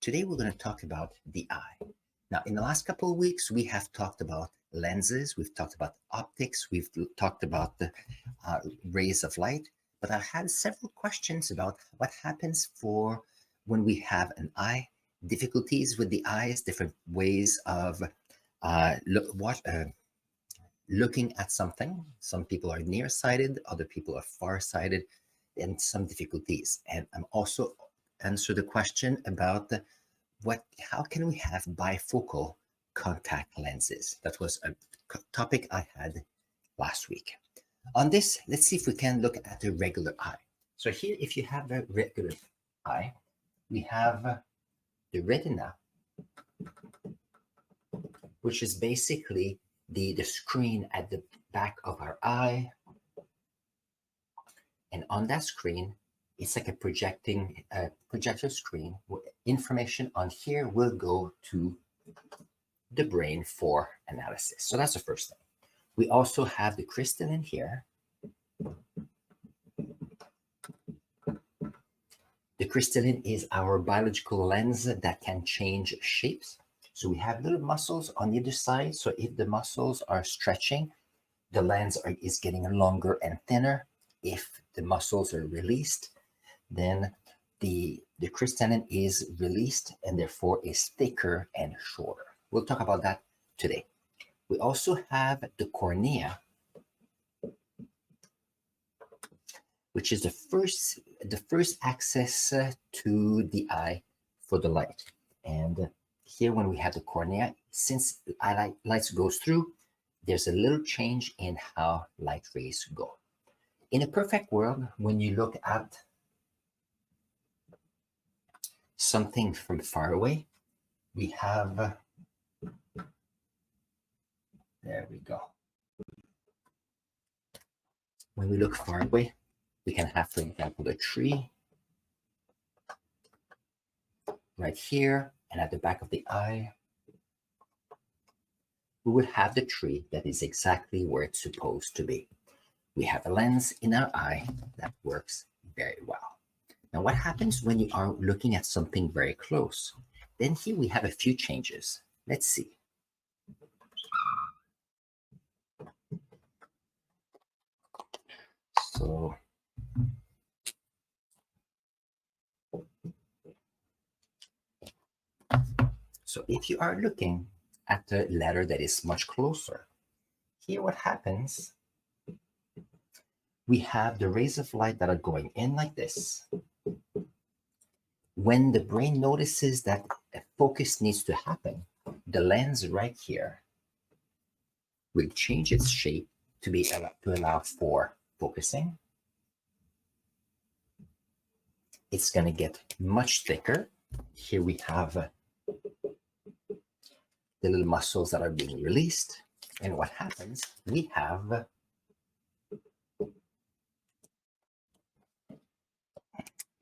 Today we're going to talk about the eye. Now, in the last couple of weeks, we have talked about lenses, we've talked about optics, we've talked about the rays of light, but I had several questions about what happens for when we have an eye, difficulties with the eyes, different ways of looking at something. Some people are nearsighted, other people are farsighted, and some difficulties. And I'm also answer the question about how can we have bifocal contact lenses? That was a topic I had last week. On this, let's see if we can look at the regular eye. So here, if you have a regular eye, we have the retina, which is basically the screen at the back of our eye. And on that screen, it's like a projector screen. Information on here will go to the brain for analysis. So that's the first thing. We also have the crystalline here. The crystalline is our biological lens that can change shapes. So we have little muscles on either side. So if the muscles are stretching, the lens is getting longer and thinner. If the muscles are released, then the crystalline is released and therefore is thicker and shorter. We'll talk about that today. We also have the cornea, which is the first access to the eye for the light. And here when we have the cornea, since light goes through, there's a little change in how light rays go. In a perfect world, when you look at something from far away, we have, there we go. When we look far away, we can have, for example, a tree right here, and at the back of the eye, we would have the tree that is exactly where it's supposed to be. We have a lens in our eye that works very well. Now, what happens when you are looking at something very close? Then here we have a few changes. Let's see. So if you are looking at the letter that is much closer, here what happens, we have the rays of light that are going in like this. When the brain notices that a focus needs to happen, the lens right here will change its shape to allow for focusing. It's going to get much thicker. Here we have the little muscles that are being released. And what happens, we have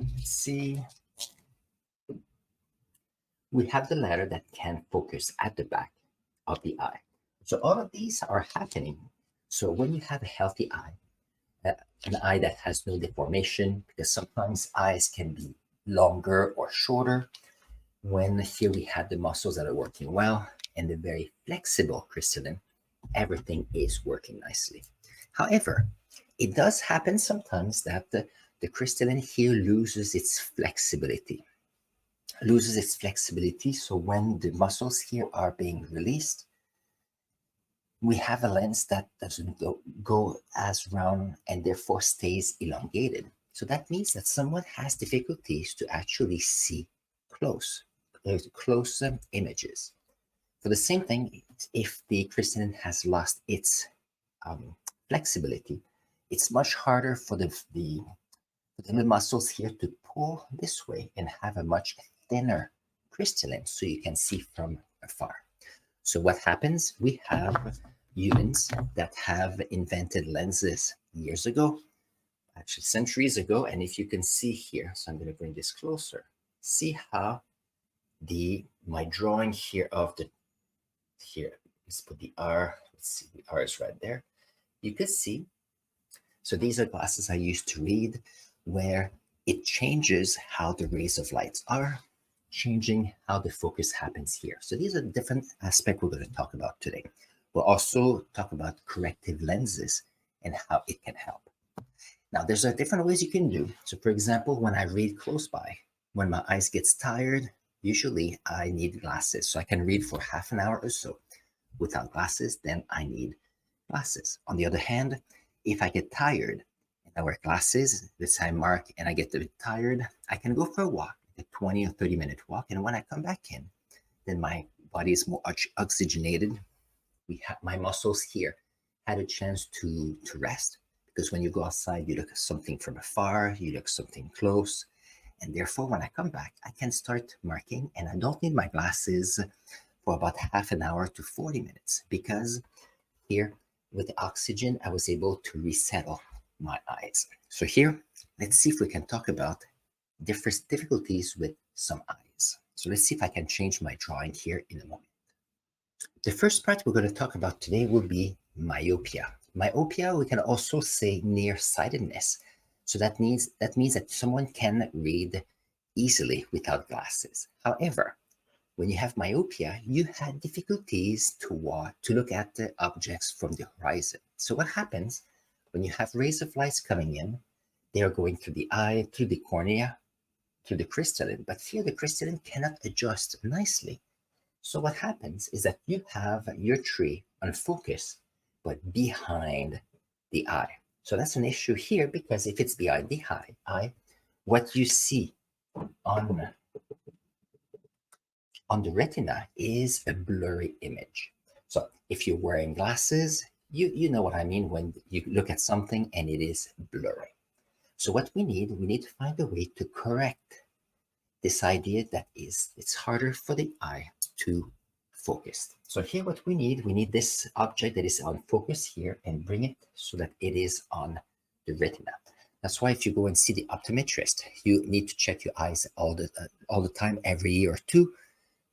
let's see. We have the letter that can focus at the back of the eye. So all of these are happening. So when you have a healthy eye, an eye that has no deformation, because sometimes eyes can be longer or shorter. When here we have the muscles that are working well and the very flexible crystalline, everything is working nicely. However, it does happen sometimes that the crystalline here loses its flexibility. So when the muscles here are being released, we have a lens that doesn't go as round and therefore stays elongated. So that means that someone has difficulties to actually see close images. For the same thing, if the crystalline has lost its flexibility, it's much harder for the muscles here to pull this way and have a much thinner crystalline so you can see from afar. So what happens? We have humans that have invented lenses years ago, actually centuries ago. And if you can see here, so I'm going to bring this closer, see how my drawing here of here, let's put the R, let's see, the R is right there. You can see, so these are glasses I used to read, where it changes how the rays of light are. changing how the focus happens here. So these are different aspects we're going to talk about today. We'll also talk about corrective lenses and how it can help. Now, there's different ways you can do. So for example, when I read close by, when my eyes gets tired, usually I need glasses. So I can read for half an hour or so. Without glasses, then I need glasses. On the other hand, if I get tired and I wear glasses, let's say I mark and I get a bit tired, I can go for a walk, a 20 or 30-minute walk. And when I come back in, then my body is more oxygenated. My muscles here had a chance to rest, because when you go outside, you look at something from afar, you look something close. And therefore, when I come back, I can start marking, and I don't need my glasses for about half an hour to 40 minutes, because here with the oxygen, I was able to resettle my eyes. So here, let's see if we can talk about different difficulties with some eyes. So let's see if I can change my drawing here in a moment. The first part we're going to talk about today will be myopia. Myopia, we can also say nearsightedness. So that means that someone can read easily without glasses. However, when you have myopia, you have difficulties to look at the objects from the horizon. So what happens when you have rays of light coming in? They are going through the eye, through the cornea, through the crystalline, but here the crystalline cannot adjust nicely. So what happens is that you have your tree on focus, but behind the eye. So that's an issue here, because if it's behind the eye, what you see on the retina is a blurry image. So if you're wearing glasses, you know what I mean when you look at something and it is blurry. So what we need to find a way to correct this idea that it's harder for the eye to focus. So here what we need this object that is on focus here and bring it so that it is on the retina. That's why if you go and see the optometrist, you need to check your eyes all the time, every year or two.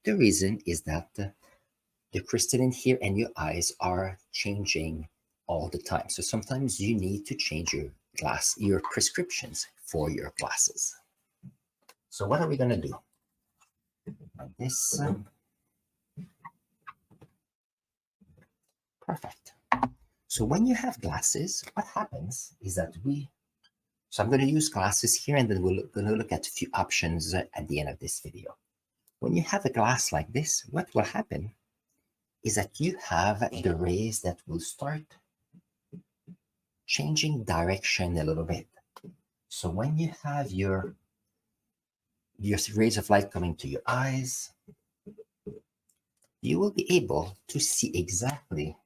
The reason is that the crystalline here and your eyes are changing all the time. So sometimes you need to change your prescriptions for your glasses. So what are we going to do? Like this. Perfect. So when you have glasses, what happens is that so I'm going to use glasses here, and then we're going to look at a few options at the end of this video. When you have a glass like this, what will happen is that you have the rays that will start changing direction a little bit. So when you have your rays of light coming to your eyes, you will be able to see exactly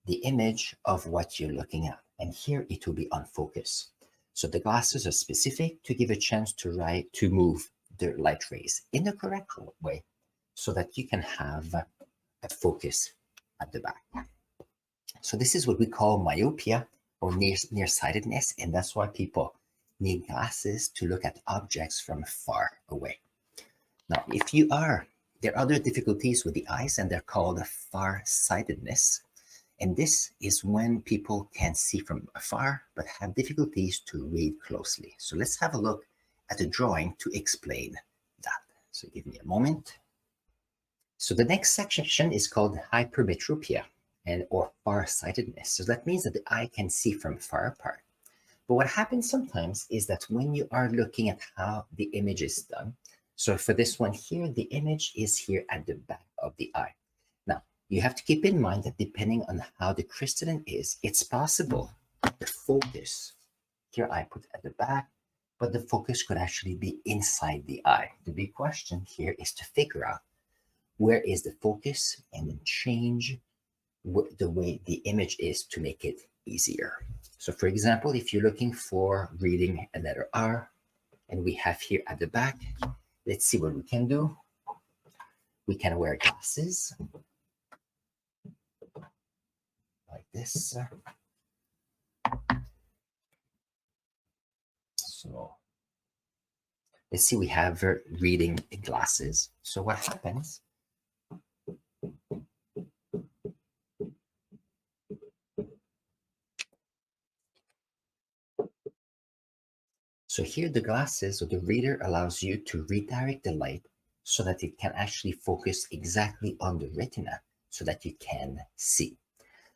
the image of what you're looking at. And here it will be on focus. So the glasses are specific to give a chance to move the light rays in the correct way so that you can have a focus at the back. So this is what we call myopia, or nearsightedness, and that's why people need glasses to look at objects from far away. Now, there are other difficulties with the eyes, and they're called farsightedness. And this is when people can see from afar, but have difficulties to read closely. So let's have a look at a drawing to explain that. So give me a moment. So the next section is called hypermetropia, or farsightedness. So that means that the eye can see from far apart. But what happens sometimes is that when you are looking at how the image is done, so for this one here, the image is here at the back of the eye. Now, you have to keep in mind that depending on how the crystalline is, it's possible the focus, here I put at the back, but the focus could actually be inside the eye. The big question here is to figure out where is the focus and then change the way the image is to make it easier. So for example, if you're looking for reading a letter R, and we have here at the back, let's see what we can do. We can wear glasses like this. So let's see, we have reading glasses. So what happens? So here the glasses or the reader allows you to redirect the light so that it can actually focus exactly on the retina so that you can see.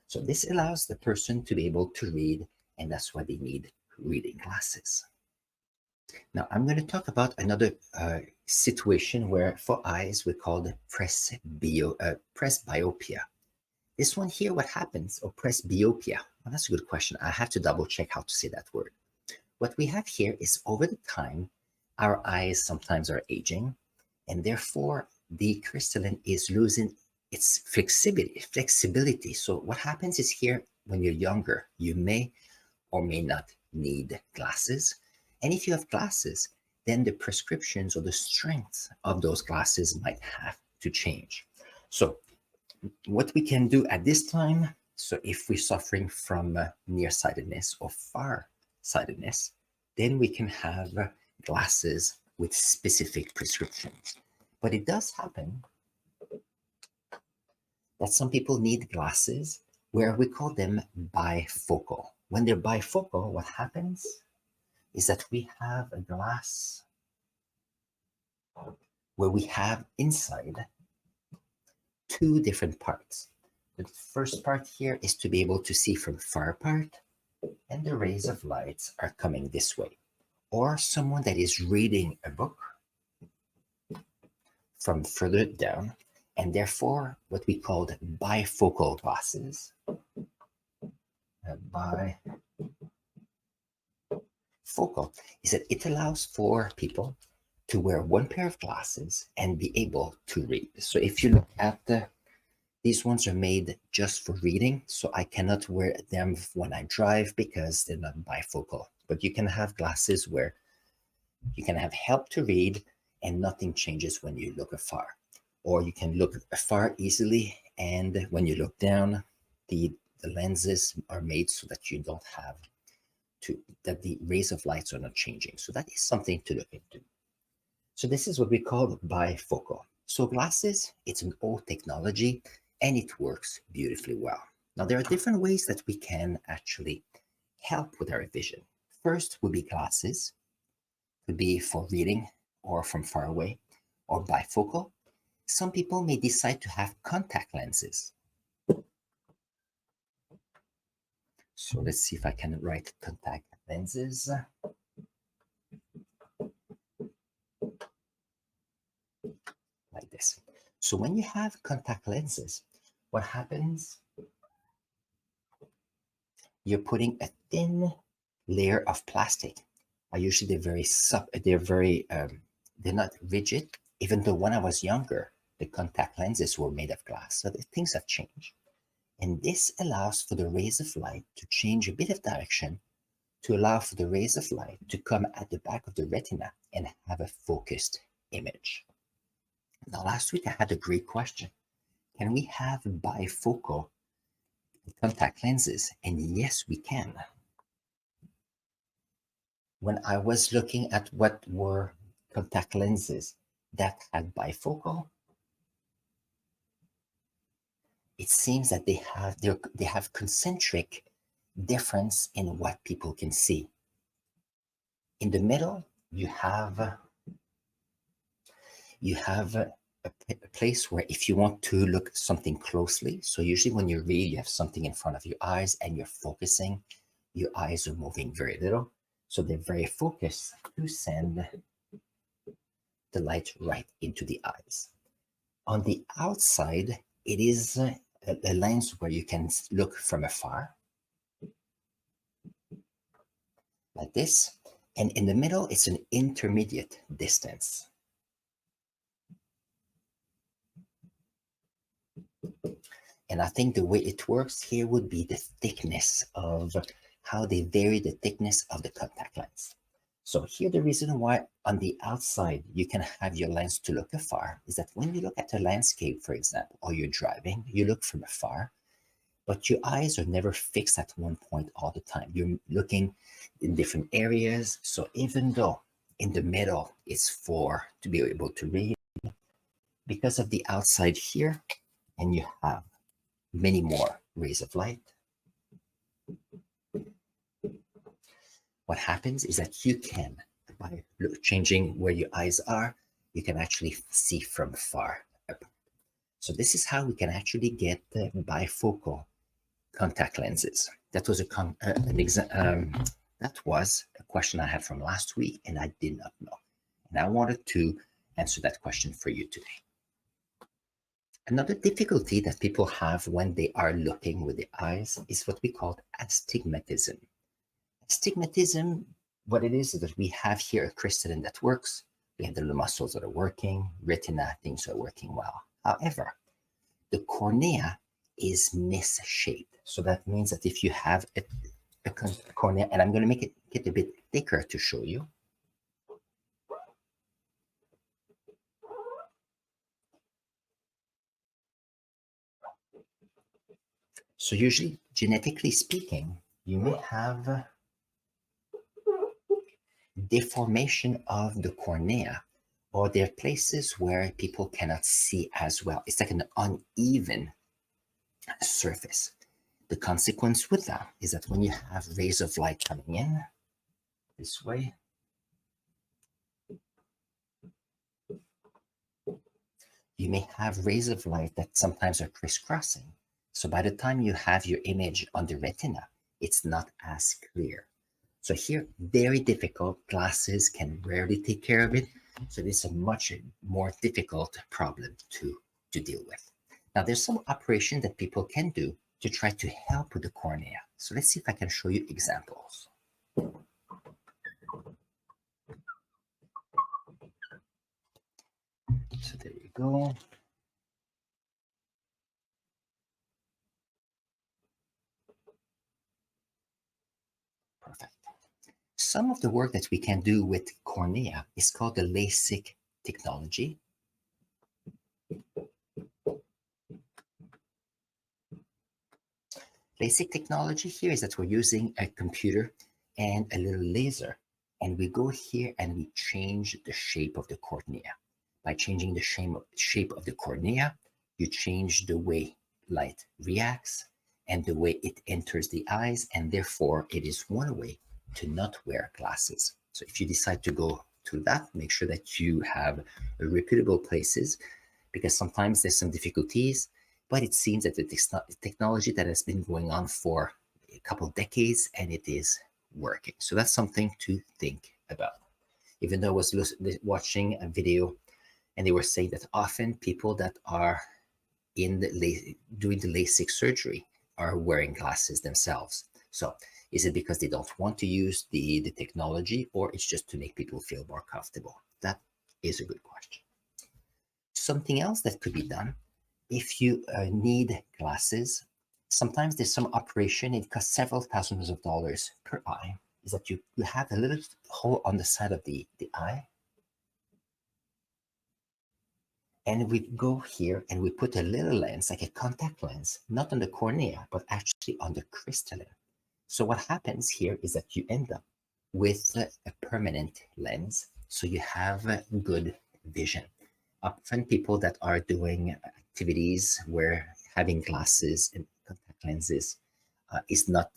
So this allows the person to be able to read, and that's why they need reading glasses. Now I'm going to talk about another situation where for eyes we call the presbyopia. This one here, what happens, or presbyopia? Well, that's a good question. I have to double check how to say that word. What we have here is over the time, our eyes sometimes are aging, and therefore the crystalline is losing its flexibility. So what happens is here, when you're younger, you may or may not need glasses. And if you have glasses, then the prescriptions or the strength of those glasses might have to change. So what we can do at this time, so if we're suffering from nearsightedness or farsightedness, then we can have glasses with specific prescriptions. But it does happen that some people need glasses where we call them bifocal. When they're bifocal, what happens is that we have a glass where we have inside two different parts. The first part here is to be able to see from far apart, and the rays of light are coming this way. Or someone that is reading a book from further down, and therefore what we call bifocal glasses. Bifocal is that it allows for people to wear one pair of glasses and be able to read. So if you look at these ones are made just for reading, so I cannot wear them when I drive because they're not bifocal. But you can have glasses where you can have help to read and nothing changes when you look afar. Or you can look afar easily, and when you look down, the lenses are made so that you don't have to, that the rays of lights are not changing. So that is something to look into. So this is what we call bifocal. So glasses, it's an old technology and it works beautifully well. Now there are different ways that we can actually help with our vision. First would be glasses, could be for reading or from far away, or bifocal. Some people may decide to have contact lenses. So let's see if I can write contact lenses. Like this. So when you have contact lenses, what happens? You're putting a thin layer of plastic. Usually they're not rigid. Even though when I was younger, the contact lenses were made of glass, so things have changed. And this allows for the rays of light to change a bit of direction to allow for the rays of light to come at the back of the retina and have a focused image. Now, last week I had a great question. Can we have bifocal contact lenses? And yes, we can. When I was looking at what were contact lenses that had bifocal, it seems that they have concentric difference in what people can see. In the middle, you have a place where if you want to look something closely, so usually when you read, you have something in front of your eyes and you're focusing, your eyes are moving very little. So they're very focused to send the light right into the eyes. On the outside, it is a lens where you can look from afar, like this. And in the middle, it's an intermediate distance. And I think the way it works here would be the thickness of how they vary the thickness of the contact lens. So here the reason why on the outside you can have your lens to look afar is that when you look at a landscape, for example, or you're driving, you look from afar, but your eyes are never fixed at one point all the time. You're looking in different areas. So even though in the middle it's to be able to read, because of the outside here, and you have many more rays of light, what happens is that you can by changing where your eyes are, you can actually see from far apart. So this is how we can actually get the bifocal contact lenses. That was that was a question I had from last week, and I did not know. And I wanted to answer that question for you today. Another difficulty that people have when they are looking with the eyes is what we call astigmatism. Astigmatism, what it is that we have here a crystalline that works. We have the muscles that are working, retina, things are working well. However, the cornea is misshaped. So that means that if you have a cornea, and I'm going to make it get a bit thicker to show you. So usually, genetically speaking, you may have deformation of the cornea, or there are places where people cannot see as well. It's like an uneven surface. The consequence with that is that when you have rays of light coming in this way, you may have rays of light that sometimes are crisscrossing. So by the time you have your image on the retina, it's not as clear. So here, very difficult. Glasses can rarely take care of it. So it's a much more difficult problem to deal with. Now, there's some operation that people can do to try to help with the cornea. So let's see if I can show you examples. So there you go. Perfect. Some of the work that we can do with cornea is called the LASIK technology. LASIK technology here is that we're using a computer and a little laser, and we go here and we change the shape of the cornea. By changing the shape of the cornea, you change the way light reacts and the way it enters the eyes, and therefore it is one way to not wear glasses. So if you decide to go to that, make sure that you have reputable places, because sometimes there's some difficulties, but it seems that the technology that has been going on for a couple of decades, and it is working. So that's something to think about. Even though I was watching a video and they were saying that often people that are doing the LASIK surgery are wearing glasses themselves. So is it because they don't want to use the technology, or it's just to make people feel more comfortable? That is a good question. Something else that could be done if you need glasses, sometimes there's some operation, it costs several thousands of dollars per eye, is that you have a little hole on the side of the eye. And we go here and we put a little lens, like a contact lens, not on the cornea, but actually on the crystalline. So what happens here is that you end up with a permanent lens, so you have good vision. Often people that are doing activities where having glasses and contact lenses is not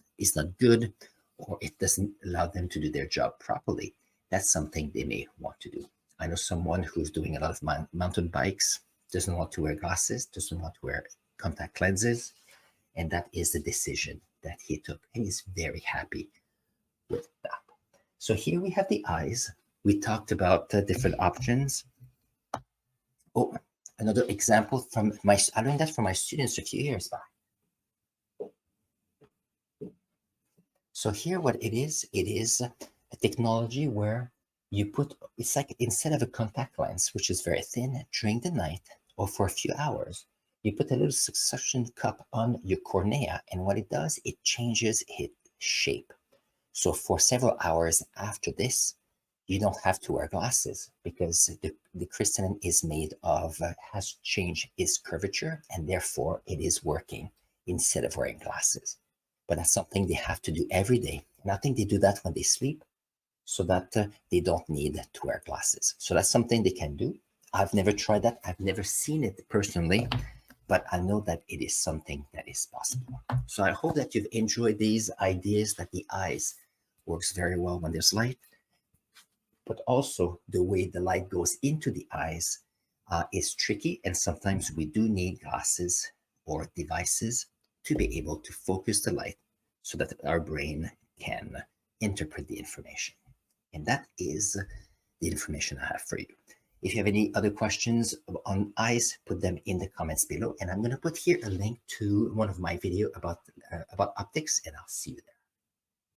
good, or it doesn't allow them to do their job properly, that's something they may want to do. I know someone who's doing a lot of mountain bikes, doesn't want to wear glasses, doesn't want to wear contact lenses, and that is the decision that he took, and he's very happy with that. So here we have the eyes. We talked about different options. Oh, another example from I learned that from my students a few years back. So here what it is a technology where you put, it's like instead of a contact lens, which is very thin, during the night or for a few hours, you put a little suction cup on your cornea, and what it does, it changes its shape. So for several hours after this, you don't have to wear glasses, because the crystalline is made of, has changed its curvature, and therefore it is working instead of wearing glasses. But that's something they have to do every day. And I think they do that when they sleep, so that they don't need to wear glasses. So that's something they can do. I've never tried that. I've never seen it personally, but I know that it is something that is possible. So I hope that you've enjoyed these ideas, that the eyes works very well when there's light. but also the way the light goes into the eyes is tricky. And sometimes we do need glasses or devices to be able to focus the light so that our brain can interpret the information. And that is the information I have for you. If you have any other questions on eyes, put them in the comments below. And I'm going to put here a link to one of my videos about optics, and I'll see you there.